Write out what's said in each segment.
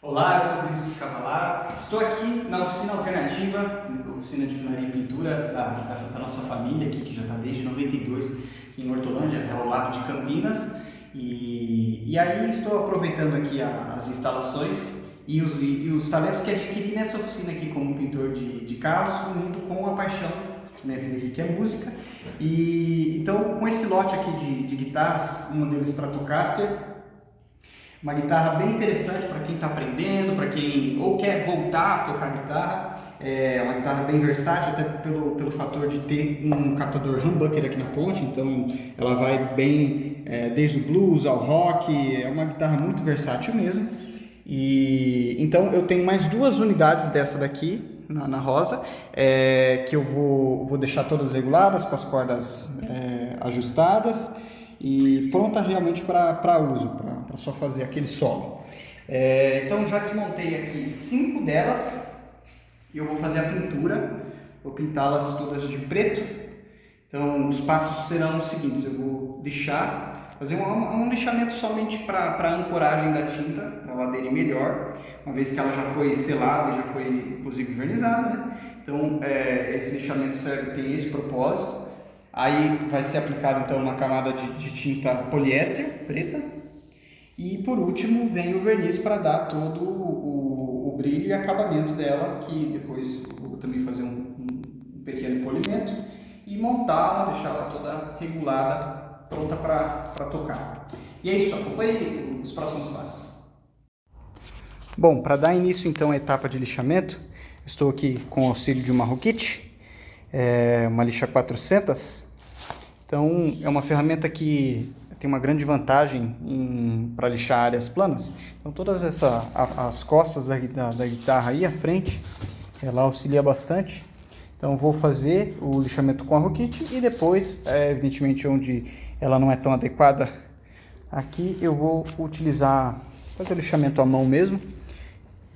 Olá, eu sou o Vinícius Cavalar. Estou aqui na oficina alternativa, oficina de funilaria e pintura da nossa família aqui, que já está desde 92 aqui em Hortolândia, é ao lado de Campinas. E aí estou aproveitando aqui as instalações e os talentos que adquiri nessa oficina aqui como pintor de carros, unindo com a paixão que minha vida aqui, que é música. E então, com esse lote aqui de guitarras, um modelo Stratocaster, uma guitarra bem interessante para quem está aprendendo, para quem ou quer voltar a tocar guitarra. É uma guitarra bem versátil, até pelo fator de ter um captador humbucker aqui na ponte, então ela vai bem desde o blues ao rock, é uma guitarra muito versátil mesmo. E então eu tenho mais duas unidades dessa daqui na rosa, que eu vou deixar todas reguladas, com as cordas ajustadas e pronta realmente para uso, para só fazer aquele solo. Então já desmontei aqui 5 delas e eu vou fazer a pintura, vou pintá-las todas de preto. Então os passos serão os seguintes: eu vou lixar, fazer um lixamento somente para a ancoragem da tinta, para ela aderir melhor, uma vez que ela já foi selada, já foi inclusive vernizada, né? Então esse lixamento tem esse propósito. Aí vai ser aplicado então uma camada de tinta poliéster preta. E por último vem o verniz para dar todo o brilho e acabamento dela, que depois eu vou também fazer um pequeno polimento e montá-la, deixá-la toda regulada, pronta para tocar. E é isso, acompanhe os próximos passos. Bom, para dar início então à etapa de lixamento, estou aqui com o auxílio de uma Rokit, uma lixa 400. Então é uma ferramenta que tem uma grande vantagem para lixar áreas planas. Então todas as costas da guitarra e a frente, ela auxilia bastante. Então vou fazer o lixamento com a Rokit e depois, evidentemente, onde ela não é tão adequada, aqui eu vou fazer o lixamento à mão mesmo.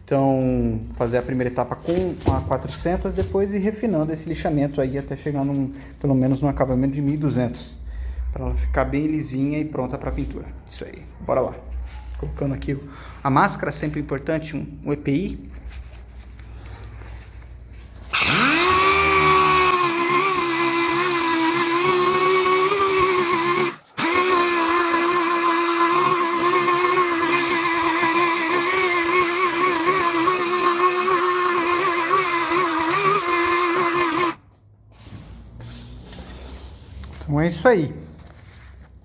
Então, fazer a primeira etapa com a 400, depois ir refinando esse lixamento aí até chegar pelo menos no acabamento de 1200, para ela ficar bem lisinha e pronta para pintura. Isso aí, bora lá. Colocando aqui a máscara, sempre importante, um EPI. Então é isso aí.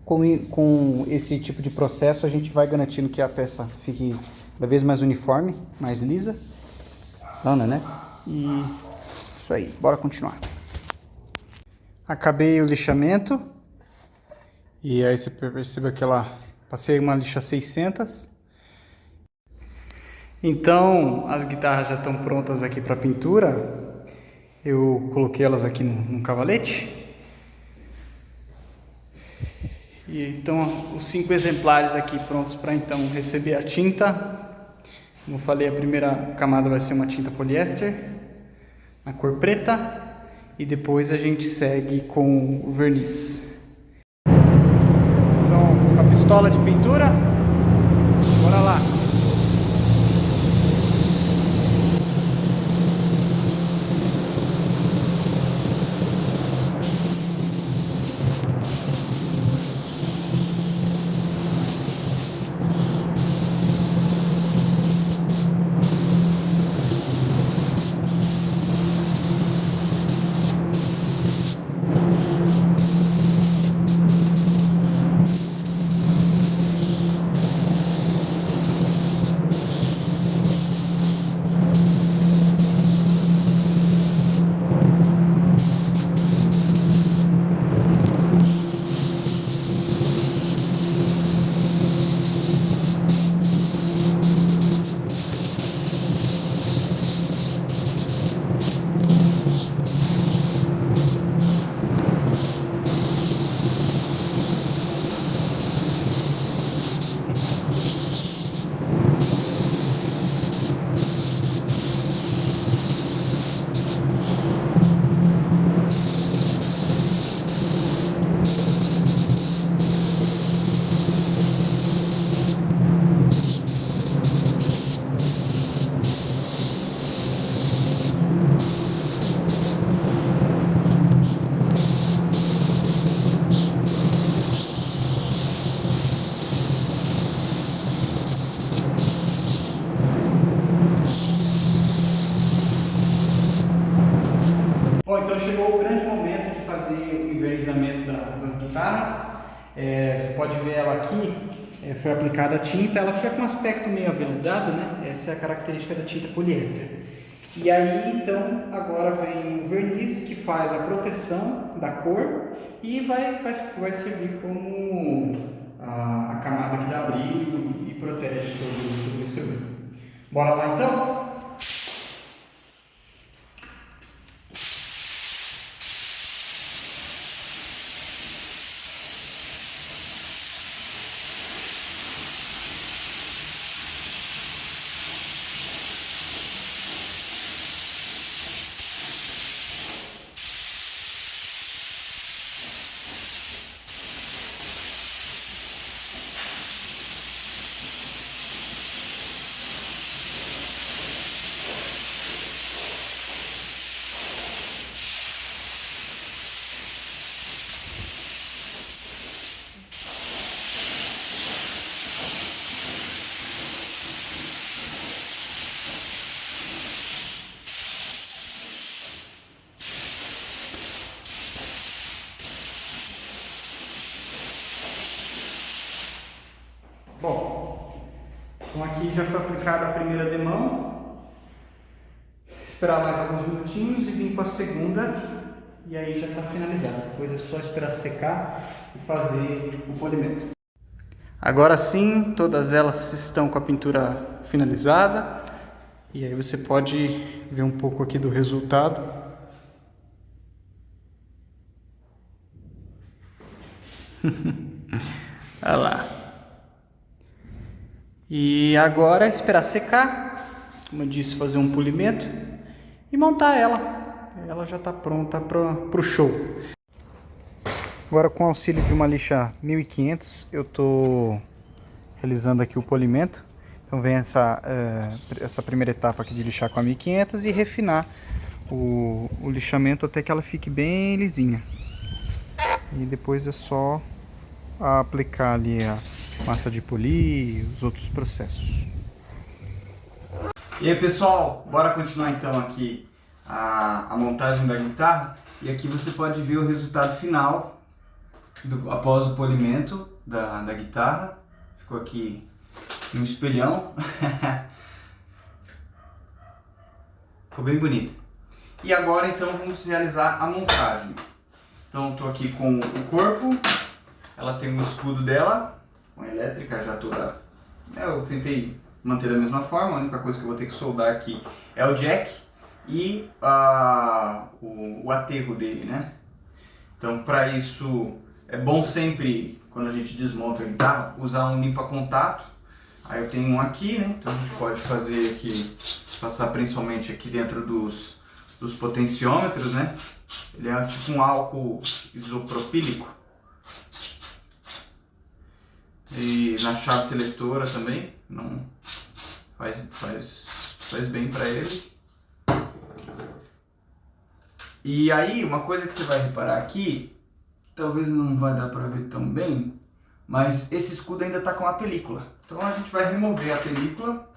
Com esse tipo de processo a gente vai garantindo que a peça fique cada vez mais uniforme, mais lisa, plana, né? E isso aí, bora continuar. Acabei o lixamento e aí você percebe que passei uma lixa 600. Então as guitarras já estão prontas aqui para pintura. Eu coloquei elas aqui no cavalete. E então os 5 exemplares aqui prontos para então receber a tinta. Como eu falei, a primeira camada vai ser uma tinta poliéster na cor preta e depois a gente segue com o verniz. Então, a pistola de pintura, bora lá. Bom, então chegou o grande momento de fazer o envernizamento das guitarras. Você pode ver ela aqui, foi aplicada a tinta, ela fica com um aspecto meio aveludado, né? Essa é a característica da tinta poliéster. E aí, então, agora vem o verniz que faz a proteção da cor e vai servir como a camada que dá brilho e protege todo o instrumento. Bora lá então? Bom, então aqui já foi aplicada a primeira demão, esperar mais alguns minutinhos e vir com a segunda e aí já está finalizado. Depois é só esperar secar e fazer o polimento. Agora sim, todas elas estão com a pintura finalizada e aí você pode ver um pouco aqui do resultado. Olha lá. E agora é esperar secar, como eu disse, fazer um polimento e montar ela. Ela já está pronta para o show. Agora, com o auxílio de uma lixa 1500, eu estou realizando aqui o polimento. Então vem essa primeira etapa aqui de lixar com a 1500 e refinar o lixamento até que ela fique bem lisinha. E depois é só aplicar ali a massa de polir, os outros processos. E aí pessoal, bora continuar então aqui a montagem da guitarra. E aqui você pode ver o resultado final após o polimento da guitarra. Ficou aqui um espelhão. Ficou bem bonito. E agora então vamos realizar a montagem. Então estou aqui com o corpo. Ela tem um escudo dela, com a elétrica já toda. Eu tentei manter da mesma forma, a única coisa que eu vou ter que soldar aqui é o jack e o aterro dele, né? Então para isso é bom sempre, quando a gente desmonta a guitarra, usar um limpa-contato. Aí eu tenho um aqui, né? Então a gente pode fazer aqui, passar principalmente aqui dentro dos potenciômetros, né? Ele é tipo um álcool isopropílico. E na chave seletora também, não faz bem para ele. E aí, uma coisa que você vai reparar aqui, talvez não vai dar para ver tão bem, mas esse escudo ainda está com a película. Então a gente vai remover a película.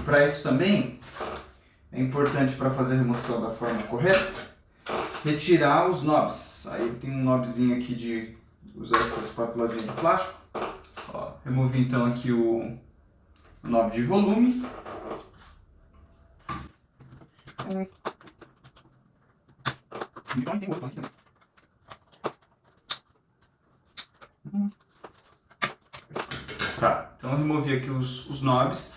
Para isso também é importante, para fazer a remoção da forma correta, retirar os knobs. Aí tem um knobzinho aqui de usar essa espátulazinha de plástico. Ó, removi então aqui o knob de volume. Tá, então eu removi aqui os knobs.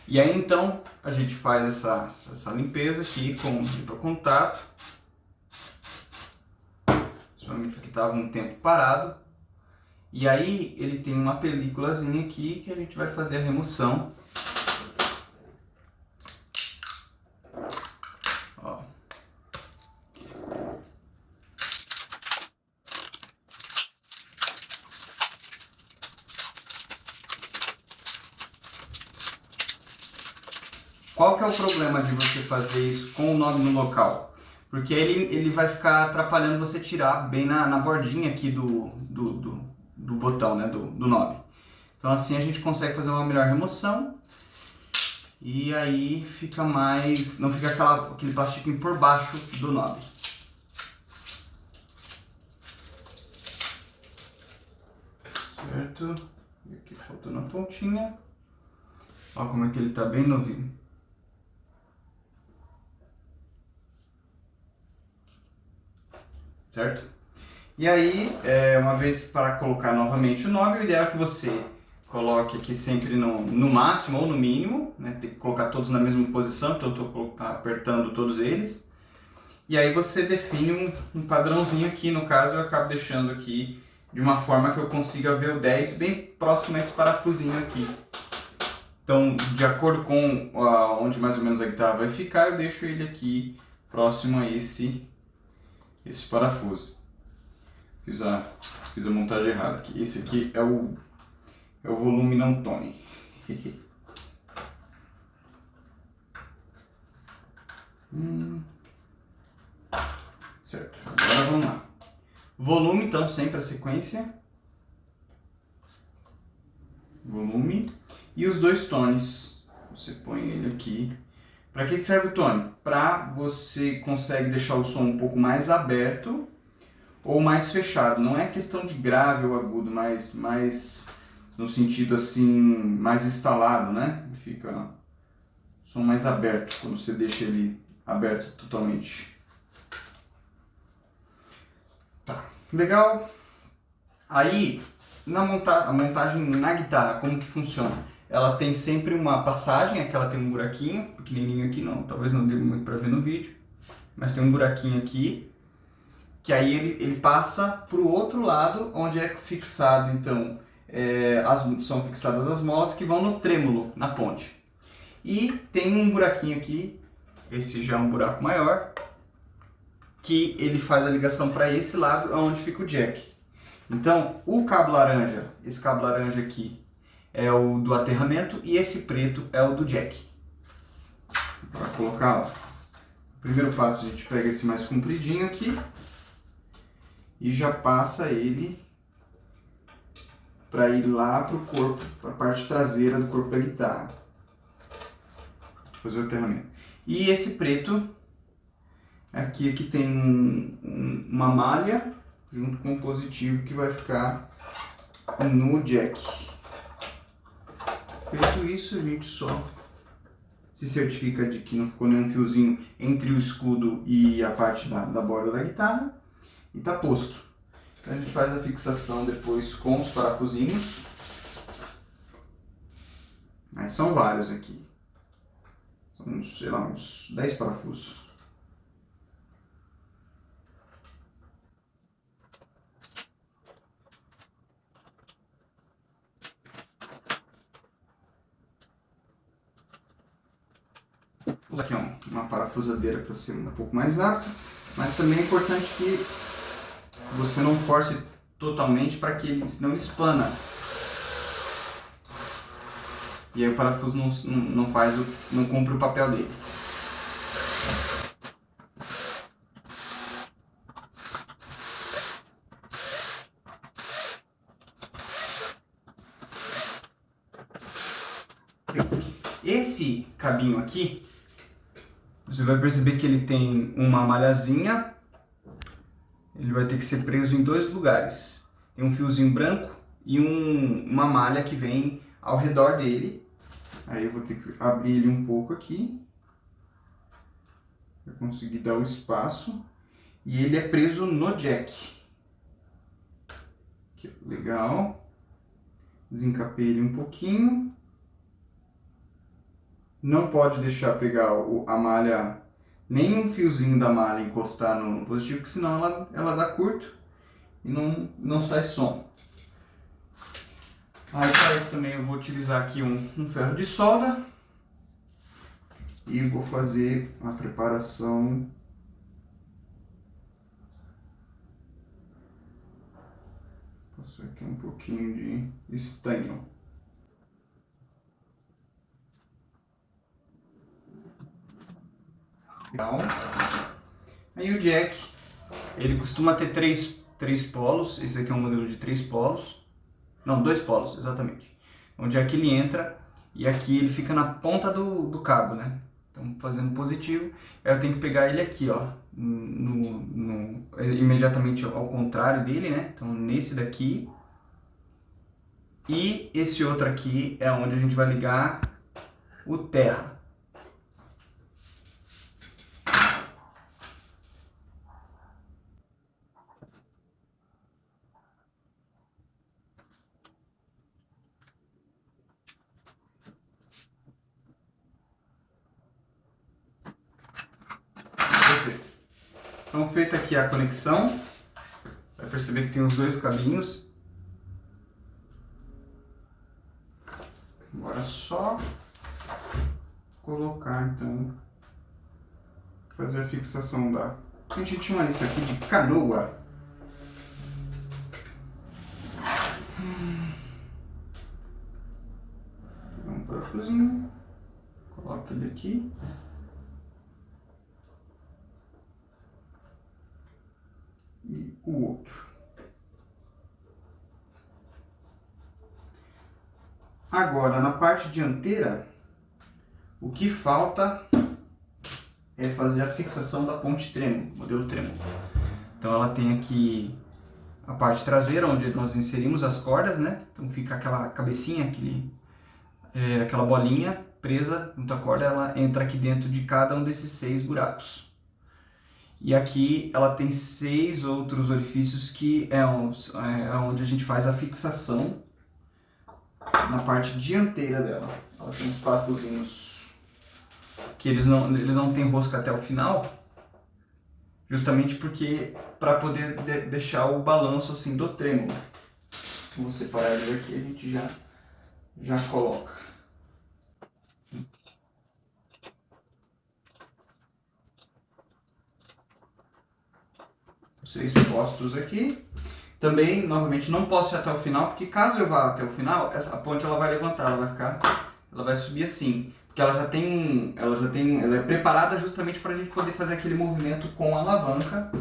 E aí então a gente faz essa limpeza aqui com limpa-contato. Principalmente porque estava um tempo parado. E aí ele tem uma películazinha aqui que a gente vai fazer a remoção. Ó. Qual que é o problema de você fazer isso com o knob no local? Porque ele vai ficar atrapalhando você tirar bem na bordinha aqui do botão, né, do knob. Então assim a gente consegue fazer uma melhor remoção E aí fica mais, não fica aquele plastiquinho por baixo do knob. Certo? E aqui faltando a pontinha. Olha como é que ele tá bem novinho. Certo? E aí, uma vez para colocar novamente o knob, o ideal é que você coloque aqui sempre no máximo ou no mínimo, né? Tem que colocar todos na mesma posição, então eu estou apertando todos eles. E aí você define um padrãozinho aqui, no caso eu acabo deixando aqui de uma forma que eu consiga ver o 10 bem próximo a esse parafusinho aqui. Então, de acordo com onde mais ou menos a guitarra vai ficar, eu deixo ele aqui próximo a esse parafuso. Fiz a montagem errada aqui. Esse aqui é o volume não tone. Certo, agora vamos lá. Volume, então, sempre a sequência. Volume. E os dois tones. Você põe ele aqui. Para que serve o tone? Para você consegue deixar o som um pouco mais aberto ou mais fechado. Não é questão de grave ou agudo, mas mais no sentido assim, mais instalado, né? Fica som mais aberto quando você deixa ele aberto totalmente. Tá, legal. Aí, a montagem na guitarra, como que funciona? Ela tem sempre uma passagem, aqui ela tem um buraquinho, pequenininho aqui não, talvez não dê muito para ver no vídeo, mas tem um buraquinho aqui, que aí ele passa para o outro lado, onde é fixado, então, são fixadas as molas que vão no trêmulo, na ponte. E tem um buraquinho aqui, esse já é um buraco maior, que ele faz a ligação para esse lado, onde fica o jack. Então, o cabo laranja, esse cabo laranja aqui, é o do aterramento e esse preto é o do jack. Para colocar, ó, o primeiro passo a gente pega esse mais compridinho aqui e já passa ele para ir lá para o corpo, para a parte traseira do corpo da guitarra. Fazer o aterramento. E esse preto, aqui tem uma malha junto com o positivo que vai ficar no jack. Feito isso, a gente só se certifica de que não ficou nenhum fiozinho entre o escudo e a parte da borda da guitarra e está posto. Então a gente faz a fixação depois com os parafusinhos, mas são vários aqui, são sei lá, uns 10 parafusos. Vou usar aqui uma parafusadeira para ser um pouco mais rápido, mas também é importante que você não force totalmente para que ele, senão ele espana. E aí o parafuso não cumpre o papel dele. Esse cabinho aqui, você vai perceber que ele tem uma malhazinha, ele vai ter que ser preso em dois lugares. Tem um fiozinho branco e uma malha que vem ao redor dele. Aí eu vou ter que abrir ele um pouco aqui, para conseguir dar o espaço. E ele é preso no jack. Aqui, legal. Desencapei ele um pouquinho. Não pode deixar pegar a malha, nem um fiozinho da malha encostar no positivo, porque senão ela dá curto e não sai som. Aí para isso também eu vou utilizar aqui um ferro de solda e vou fazer a preparação. Passar aqui um pouquinho de estanho. Aí o jack, ele costuma ter três polos, esse aqui é um modelo de 3 polos, não, 2 polos, exatamente. O jack ele entra e aqui ele fica na ponta do cabo, né? Então, fazendo positivo, eu tenho que pegar ele aqui, ó, imediatamente ao contrário dele, né? Então, nesse daqui. E esse outro aqui é onde a gente vai ligar o terra. Perfeito. Então, feita aqui a conexão, vai perceber que tem os dois cabinhos. Agora é só colocar, então, fazer a fixação da... A gente chama isso aqui de canoa. Um parafusinho, coloca ele aqui. E o outro. Agora, na parte dianteira, o que falta é fazer a fixação da ponte trêmulo, modelo trêmulo. Então ela tem aqui a parte traseira, onde nós inserimos as cordas, né? Então fica aquela cabecinha, aquela bolinha presa junto à corda, ela entra aqui dentro de cada um desses 6 buracos. E aqui ela tem 6 outros orifícios que é onde a gente faz a fixação na parte dianteira dela. Ela tem uns parafusinhos que eles não têm rosca até o final, justamente porque para poder deixar o balanço assim do trêmulo. Vou separar ele aqui, a gente já coloca. Os 6 postos aqui. Também, novamente, não posso ir até o final, porque caso eu vá até o final, a ponte ela vai levantar, ela vai subir assim, porque ela é preparada justamente para a gente poder fazer aquele movimento com a alavanca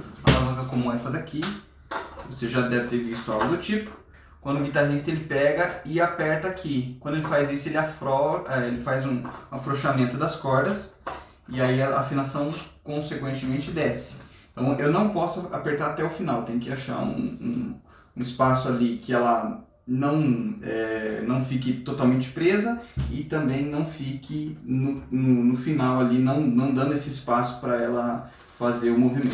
como essa daqui. Você já deve ter visto algo do tipo. Quando o guitarrista ele pega e aperta aqui, quando ele faz isso ele faz um afrouxamento das cordas e aí a afinação consequentemente desce. Então eu não posso apertar até o final, tem que achar um espaço ali que ela não fique totalmente presa e também não fique no final ali, não dando esse espaço para ela fazer o movimento.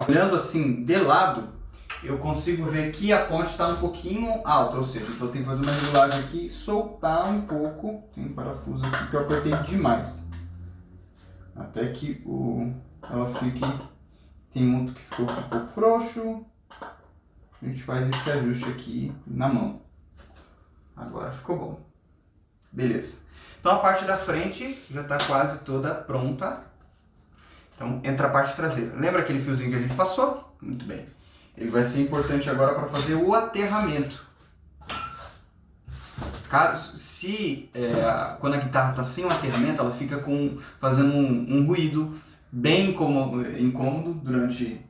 Olhando assim de lado, eu consigo ver que a ponte está um pouquinho alta, ou seja, então eu tenho que fazer uma regulagem aqui e soltar um pouco. Tem um parafuso aqui que eu apertei demais, até que ela fique. Tem outro que ficou um pouco frouxo. A gente faz esse ajuste aqui na mão. Agora ficou bom. Beleza. Então a parte da frente já está quase toda pronta. Então entra a parte traseira. Lembra aquele fiozinho que a gente passou? Muito bem. Ele vai ser importante agora para fazer o aterramento. Quando a guitarra está sem o aterramento, ela fica fazendo um ruído bem incômodo durante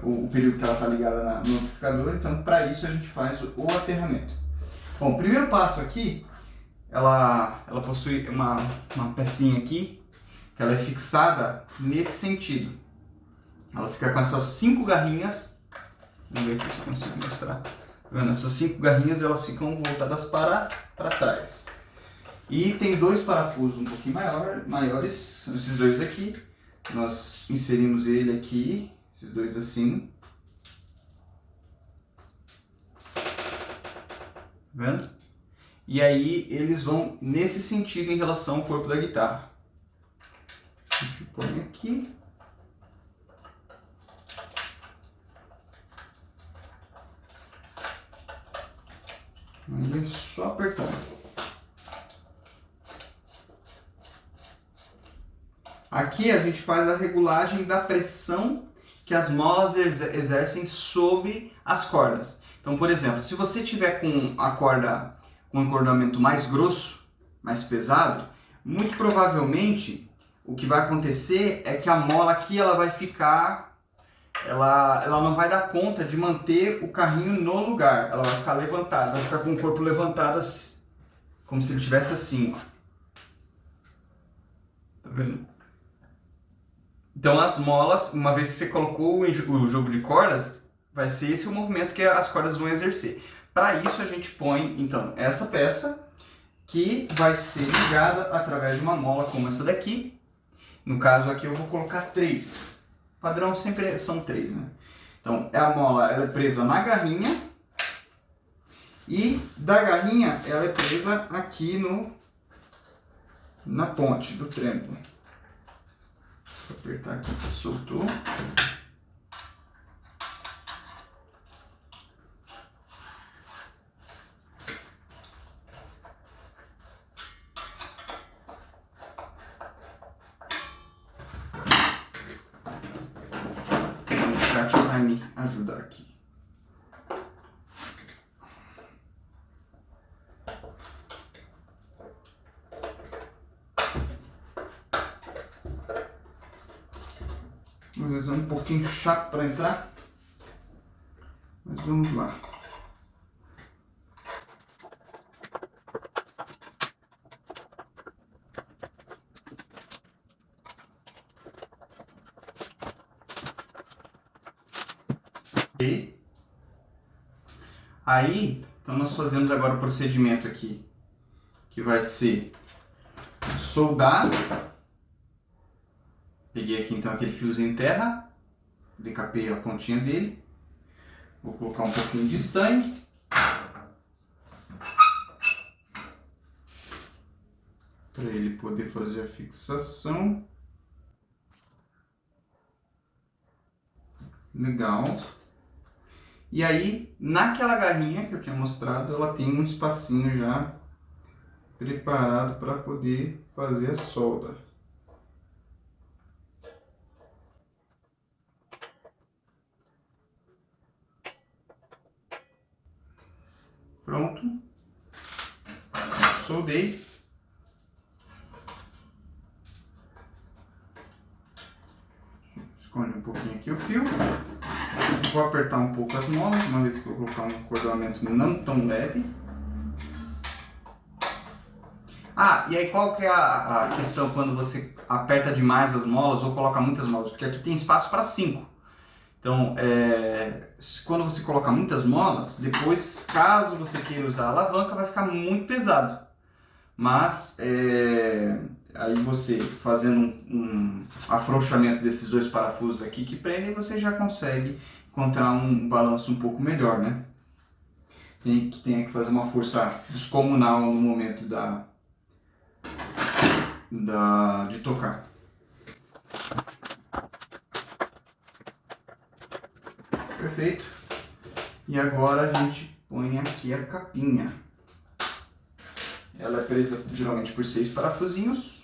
o período que ela está ligada no amplificador. Então, para isso, a gente faz o aterramento. Bom, o primeiro passo aqui, ela possui uma pecinha aqui, que ela é fixada nesse sentido. Ela fica com essas 5 garrinhas. Vamos ver aqui se eu consigo mostrar. Tá vendo? Essas 5 garrinhas elas ficam voltadas para trás. E tem 2 parafusos um pouquinho maiores, esses 2 aqui. Nós inserimos ele aqui, esses 2 assim. Tá vendo? E aí eles vão nesse sentido em relação ao corpo da guitarra. A gente põe aqui. Aí é só apertar. Aqui a gente faz a regulagem da pressão que as molas exercem sobre as cordas. Então, por exemplo, se você tiver com a corda com um acordamento mais grosso, mais pesado, muito provavelmente o que vai acontecer é que a mola aqui ela vai ficar, ela não vai dar conta de manter o carrinho no lugar, ela vai ficar levantada, vai ficar com o corpo levantado assim, como se ele estivesse assim, ó. Tá vendo? Então as molas, uma vez que você colocou o jogo de cordas, vai ser esse o movimento que as cordas vão exercer. Para isso a gente põe então essa peça que vai ser ligada através de uma mola como essa daqui. No caso aqui eu vou colocar 3. O padrão sempre são 3, né? Então a mola ela é presa na garrinha e da garrinha ela é presa aqui na ponte do trêmulo. Vou apertar aqui que soltou. O Kátia vai me ajudar aqui. Às vezes é um pouquinho chato para entrar, mas vamos lá. Ok. Aí, então nós fazemos agora o procedimento aqui, que vai ser soldar. Peguei aqui então aquele fiozinho em terra, decapei a pontinha dele, vou colocar um pouquinho de estanho. Para ele poder fazer a fixação. Legal. E aí, naquela garrinha que eu tinha mostrado, ela tem um espacinho já preparado para poder fazer a solda. Pronto. Soldei. Esconde um pouquinho aqui o fio. Vou apertar um pouco as molas, uma vez que eu vou colocar um acordoamento não tão leve. Ah, e aí qual que é a questão quando você aperta demais as molas ou coloca muitas molas? Porque aqui tem espaço para 5. Então, quando você coloca muitas molas, depois, caso você queira usar a alavanca, vai ficar muito pesado. Mas, aí você fazendo um afrouxamento desses 2 parafusos aqui que prendem, você já consegue encontrar um balanço um pouco melhor, né? Sem que tenha que fazer uma força descomunal no momento de tocar. Perfeito. E agora a gente põe aqui a capinha. Ela é presa geralmente por 6 parafusinhos.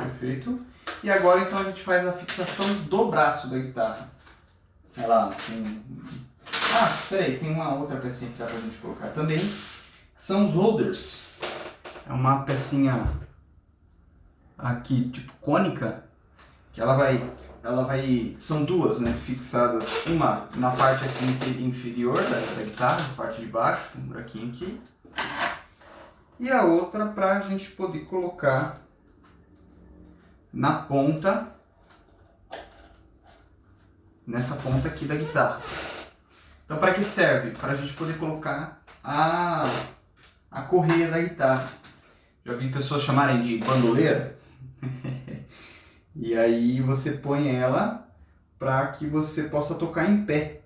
Perfeito. E agora então a gente faz a fixação do braço da guitarra. Olha lá, peraí, tem uma outra pecinha que dá pra gente colocar também. São os holders. É uma pecinha aqui, tipo cônica, que ela vai, são 2, né, fixadas, uma na parte aqui inferior da guitarra, na parte de baixo, um buraquinho aqui, e a outra para a gente poder colocar na ponta, nessa ponta aqui da guitarra. Então para que serve? Para a gente poder colocar a correia da guitarra. Já vi pessoas chamarem de bandoleira. E aí você põe ela para que você possa tocar em pé.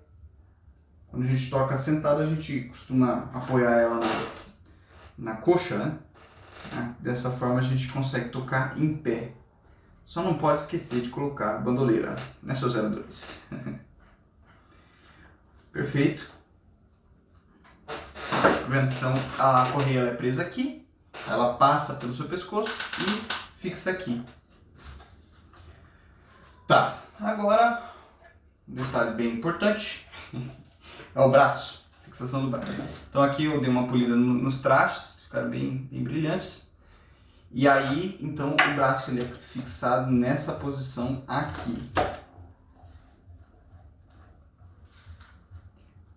Quando a gente toca sentado, a gente costuma apoiar ela na coxa, né? Dessa forma a gente consegue tocar em pé. Só não pode esquecer de colocar a bandoleira, né, seu 02? Perfeito. Tá vendo? Então a correia é presa aqui, ela passa pelo seu pescoço e fixa aqui. Tá, agora um detalhe bem importante é o braço, fixação do braço. Então aqui eu dei uma polida nos trastes, ficaram bem brilhantes. E aí, então o braço ele é fixado nessa posição aqui.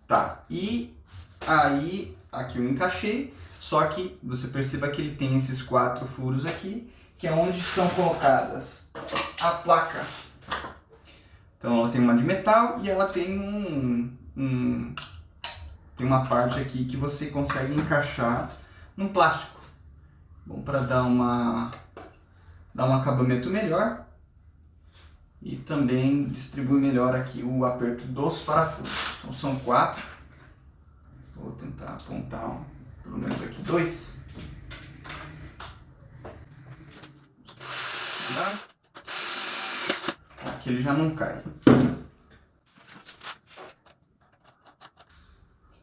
Tá, e aí aqui eu encaixei, só que você perceba que ele tem esses 4 furos aqui, que é onde são colocadas a placa. Então ela tem uma de metal e ela tem tem uma parte aqui que você consegue encaixar num plástico. Bom, para dar um acabamento melhor e também distribui melhor aqui o aperto dos parafusos. Então são 4. Vou tentar apontar pelo menos aqui 2. Aqui ele já não cai.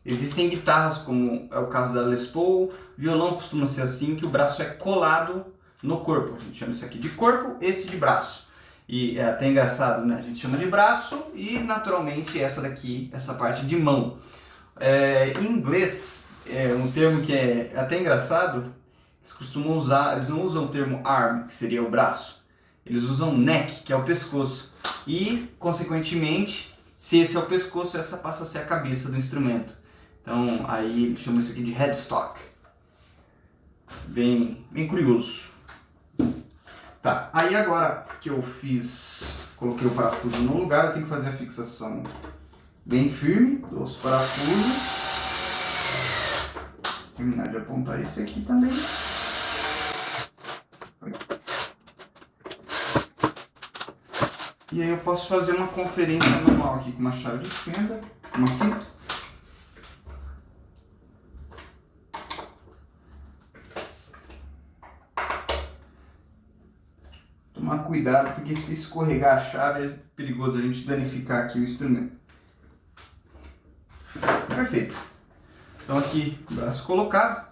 Existem guitarras, como é o caso da Les Paul, violão costuma ser assim, que o braço é colado no corpo. A gente chama isso aqui de corpo, esse de braço. E é até engraçado, né? A gente chama de braço e naturalmente essa daqui, essa parte de mão. Em inglês, um termo que é até engraçado, eles costumam usar, eles não usam o termo arm, que seria o braço. Eles usam neck, que é o pescoço. E, consequentemente, se esse é o pescoço, essa passa a ser a cabeça do instrumento. Então, aí chama isso aqui de headstock. Bem curioso. Tá, aí agora que eu coloquei o parafuso no lugar, eu tenho que fazer a fixação bem firme dos parafusos. Vou terminar de apontar esse aqui também. E aí eu posso fazer uma conferência normal aqui com uma chave de fenda, uma Phillips. Tomar cuidado, porque se escorregar a chave é perigoso a gente danificar aqui o instrumento. Perfeito. Então aqui o braço colocado,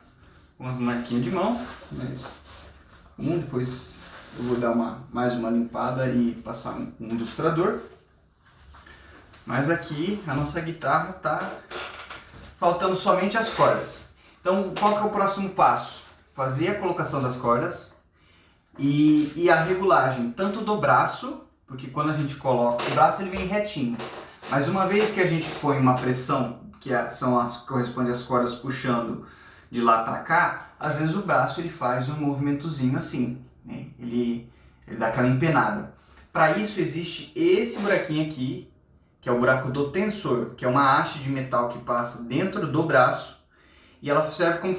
com as marquinhas de mão, mas depois eu vou dar mais uma limpada e passar um ilustrador. Mas aqui a nossa guitarra tá faltando somente as cordas. Então qual que é o próximo passo? Fazer a colocação das cordas e a regulagem tanto do braço, porque quando a gente coloca o braço ele vem retinho, mas uma vez que a gente põe uma pressão, que corresponde às cordas puxando de lá para cá, às vezes o braço ele faz um movimentozinho assim, né? Ele dá aquela empenada. Para isso existe esse buraquinho aqui, que é o buraco do tensor, que é uma haste de metal que passa dentro do braço e ela serve como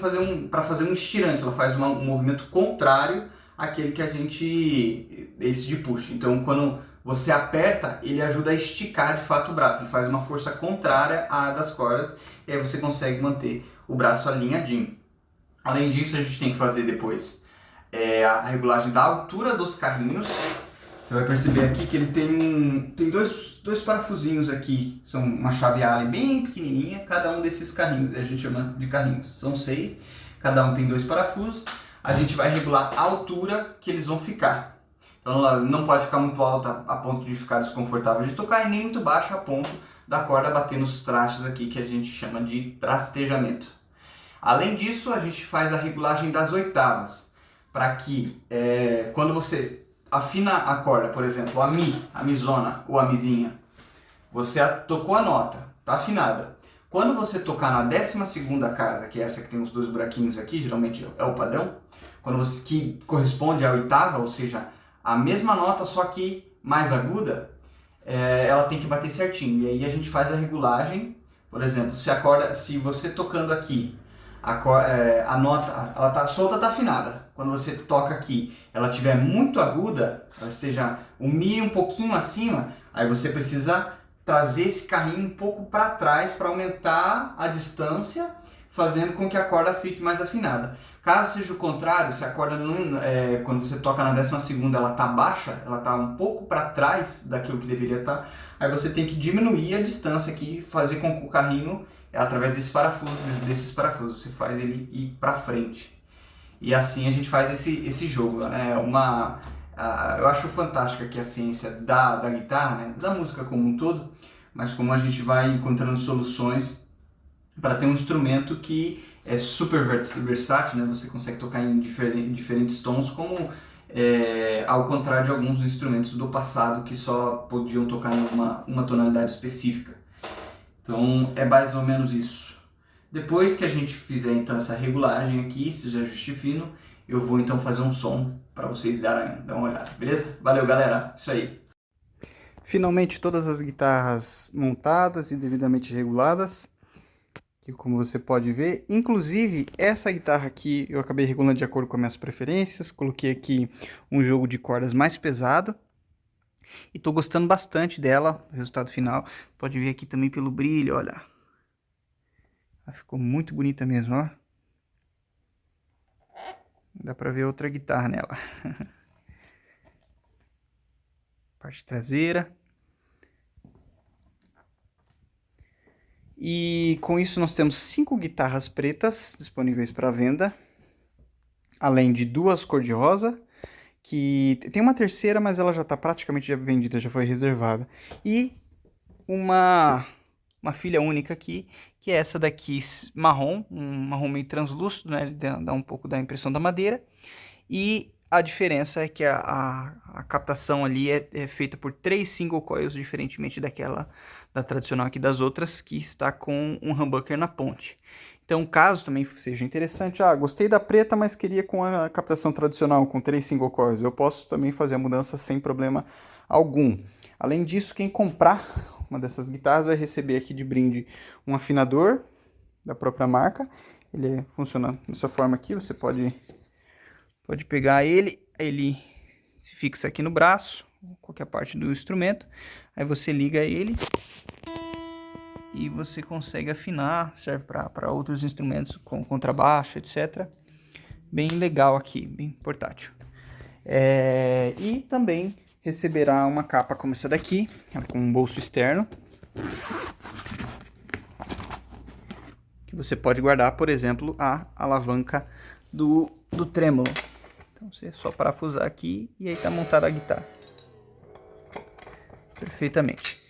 para fazer um estirante, ela faz um movimento contrário àquele que esse de push. Então quando você aperta, ele ajuda a esticar de fato o braço, ele faz uma força contrária à das cordas e aí você consegue manter o braço alinhadinho. Além disso, a gente tem que fazer depois a regulagem da altura dos carrinhos. Você vai perceber aqui que ele tem dois parafusinhos aqui, são uma chave Allen bem pequenininha, cada um desses carrinhos, a gente chama de carrinhos, são 6, cada um tem 2 parafusos. A gente vai regular a altura que eles vão ficar. Então ela não pode ficar muito alta a ponto de ficar desconfortável de tocar e nem muito baixa a ponto da corda bater nos trastes aqui que a gente chama de trastejamento. Além disso, a gente faz a regulagem das oitavas, para que quando você afina a corda, por exemplo, a Mi, a Mizona ou a Mizinha, você tocou a nota, está afinada. Quando você tocar na 12ª casa, que é essa que tem os 2 buraquinhos aqui, geralmente é o padrão, que corresponde à oitava, ou seja, a mesma nota, só que mais aguda, ela tem que bater certinho. E aí a gente faz a regulagem, por exemplo, se você tocando aqui, a nota, ela tá solta, tá afinada. Quando você toca aqui, ela estiver muito aguda, ela esteja o Mi um pouquinho acima, aí você precisa trazer esse carrinho um pouco para trás para aumentar a distância, fazendo com que a corda fique mais afinada. Caso seja o contrário, se a corda quando você toca na 12ª ela tá baixa, ela tá um pouco para trás daquilo que deveria estar, aí você tem que diminuir a distância aqui, fazer com que o carrinho, através desses parafusos, você faz ele ir para frente. E assim a gente faz esse jogo, né? Eu acho fantástica aqui a ciência da guitarra, né? Da música como um todo, mas como a gente vai encontrando soluções para ter um instrumento que é super versátil, né? Você consegue tocar em diferentes tons, como ao contrário de alguns instrumentos do passado que só podiam tocar em uma tonalidade específica. Então é mais ou menos isso. Depois que a gente fizer então essa regulagem aqui, esse ajuste fino, eu vou então fazer um som para vocês darem uma olhada, beleza? Valeu, galera, isso aí. Finalmente todas as guitarras montadas e devidamente reguladas, que como você pode ver, inclusive essa guitarra aqui eu acabei regulando de acordo com as minhas preferências, coloquei aqui um jogo de cordas mais pesado e tô gostando bastante dela, o resultado final, pode ver aqui também pelo brilho, olha. Ela ficou muito bonita mesmo, ó. Dá pra ver outra guitarra nela. Parte traseira. E com isso nós temos 5 guitarras pretas disponíveis para venda. Além de 2 cor-de-rosa. Que tem uma terceira, mas ela já está praticamente vendida, já foi reservada. E uma filha única aqui, que é essa daqui marrom, um marrom meio translúcido, né? Ele dá um pouco da impressão da madeira. E a diferença é que a captação ali é feita por 3 single coils, diferentemente da tradicional aqui das outras, que está com um humbucker na ponte. Então, caso também seja interessante, gostei da preta, mas queria com a captação tradicional, com 3 single coils, eu posso também fazer a mudança sem problema algum. Além disso, quem comprar uma dessas guitarras vai receber aqui de brinde um afinador da própria marca. Ele funciona dessa forma aqui, você pode pegar ele se fixa aqui no braço, qualquer parte do instrumento, aí você liga ele e você consegue afinar, serve para outros instrumentos, como contrabaixo, etc. Bem legal aqui, bem portátil. E também receberá uma capa como essa daqui, com um bolso externo, que você pode guardar, por exemplo, a alavanca do trêmolo. Então você só parafusar aqui e aí tá montada a guitarra. Perfeitamente.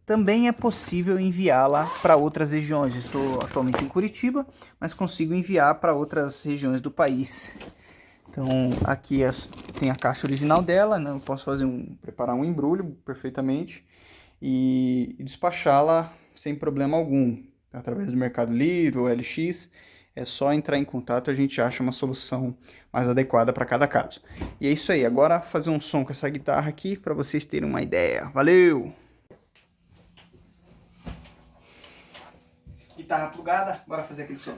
Também é possível enviá-la para outras regiões. Estou atualmente em Curitiba, mas consigo enviar para outras regiões do país. Então aqui tem a caixa original dela, né? Eu posso preparar um embrulho perfeitamente e despachá-la sem problema algum, através do Mercado Livre ou LX. É só entrar em contato e a gente acha uma solução mais adequada para cada caso. E é isso aí, agora fazer um som com essa guitarra aqui para vocês terem uma ideia. Valeu! Guitarra plugada, bora fazer aquele som.